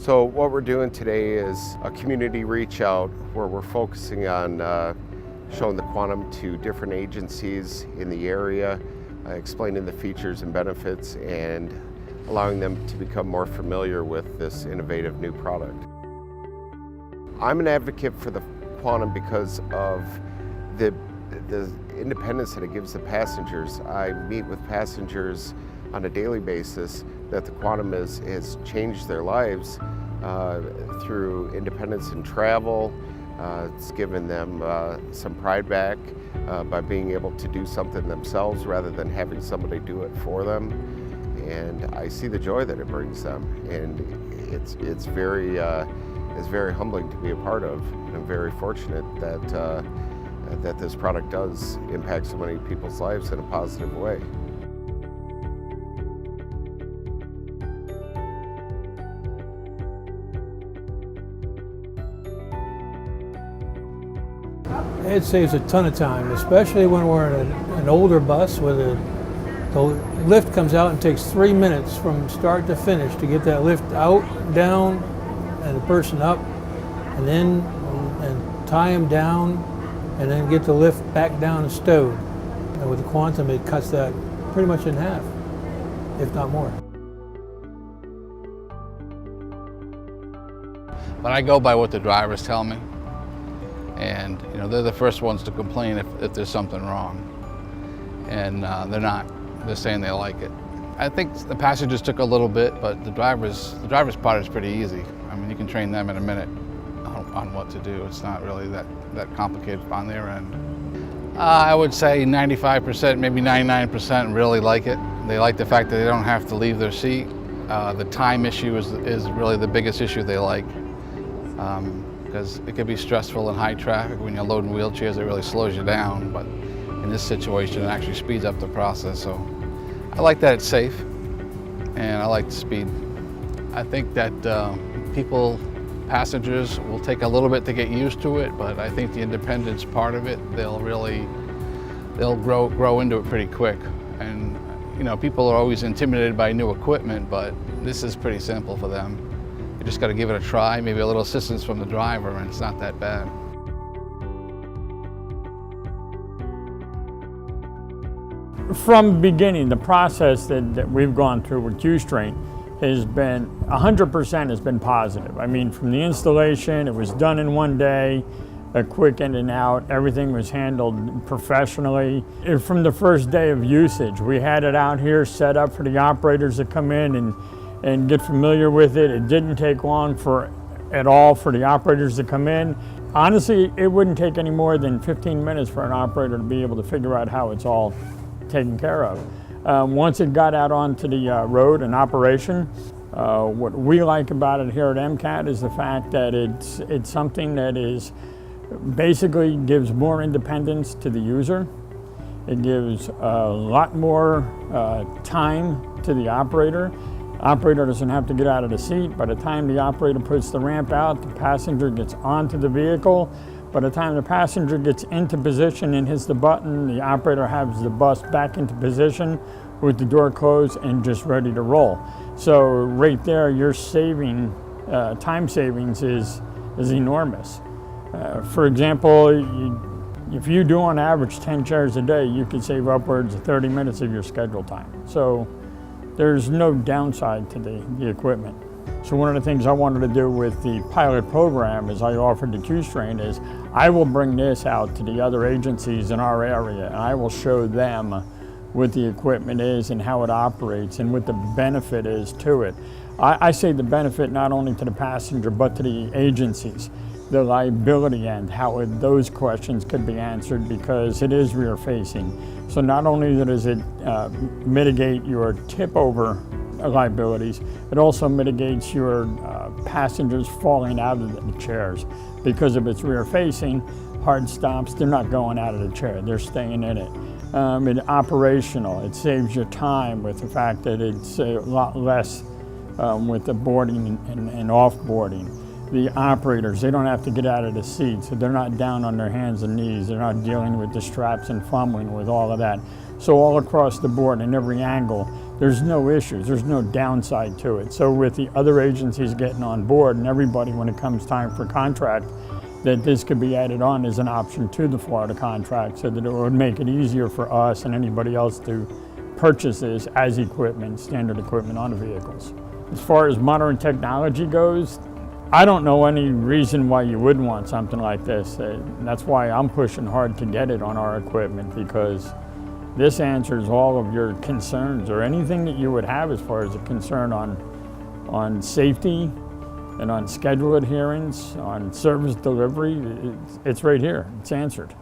So what we're doing today is a community reach out where we're focusing on showing the Quantum to different agencies in the area, explaining the features and benefits and allowing them to become more familiar with this innovative new product. I'm an advocate for the Quantum because of the independence that it gives the passengers. I meet with passengers on a daily basis that the Quantum has changed their lives through independence in travel. It's given them some pride back by being able to do something themselves rather than having somebody do it for them. And I see the joy that it brings them, and it's very humbling to be a part of. And I'm very fortunate that this product does impact so many people's lives in a positive way. It saves a ton of time, especially when we're in an older bus where the lift comes out and takes 3 minutes from start to finish to get that lift out, down, and the person up, and then tie them down, and then get the lift back down and stowed. And with the Quantum, it cuts that pretty much in half, if not more. But I go by what the drivers tell me. And they're the first ones to complain if there's something wrong. And they're not. They're saying they like it. I think the passengers took a little bit, but the driver's part is pretty easy. I mean, you can train them in a minute on what to do. It's not really that complicated on their end. I would say 95%, maybe 99% really like it. They like the fact that they don't have to leave their seat. The time issue is really the biggest issue they like. Because it could be stressful in high traffic. When you're loading wheelchairs, it really slows you down, but in this situation, it actually speeds up the process. So I like that it's safe, and I like the speed. I think that passengers will take a little bit to get used to it, but I think the independence part of it, they'll grow into it pretty quick. And people are always intimidated by new equipment, but this is pretty simple for them. You just got to give it a try, maybe a little assistance from the driver, and it's not that bad. From the beginning, the process that we've gone through with Q'STRAINT has been 100% has been positive. I mean, from the installation, it was done in one day, a quick in and out. Everything was handled professionally. From the first day of usage, we had it out here set up for the operators to come in and get familiar with it. It didn't take long at all for the operators to come in. Honestly, it wouldn't take any more than 15 minutes for an operator to be able to figure out how it's all taken care of. Once it got out onto the road and operation, what we like about it here at MCAT is the fact that it's something that basically gives more independence to the user. It gives a lot more time to the operator. Operator doesn't have to get out of the seat. By the time the operator puts the ramp out, the passenger gets onto the vehicle. By the time the passenger gets into position and hits the button, the operator has the bus back into position with the door closed and just ready to roll. So right there, your time savings is enormous. For example, if you do on average 10 chairs a day, you could save upwards of 30 minutes of your schedule time. So there's no downside to the equipment. So one of the things I wanted to do with the pilot program as I offered the Q'STRAINT is I will bring this out to the other agencies in our area, and I will show them what the equipment is and how it operates and what the benefit is to it. I say the benefit not only to the passenger but to the agencies, the liability end, how those questions could be answered because it is rear facing. So not only does it mitigate your tip over liabilities, it also mitigates your passengers falling out of the chairs. Because if it's rear facing, hard stops, they're not going out of the chair, they're staying in it. It's operational, it saves you time with the fact that it's a lot less with the boarding and off-boarding. The operators, they don't have to get out of the seat, so they're not down on their hands and knees, they're not dealing with the straps and fumbling with all of that. So all across the board, in every angle, there's no issues, there's no downside to it. So with the other agencies getting on board and everybody when it comes time for contract, that this could be added on as an option to the Florida contract so that it would make it easier for us and anybody else to purchase this as equipment, standard equipment on the vehicles. As far as modern technology goes, I don't know any reason why you wouldn't want something like this. That's why I'm pushing hard to get it on our equipment, because this answers all of your concerns or anything that you would have as far as a concern on safety and on schedule adherence, on service delivery. It's right here, it's answered.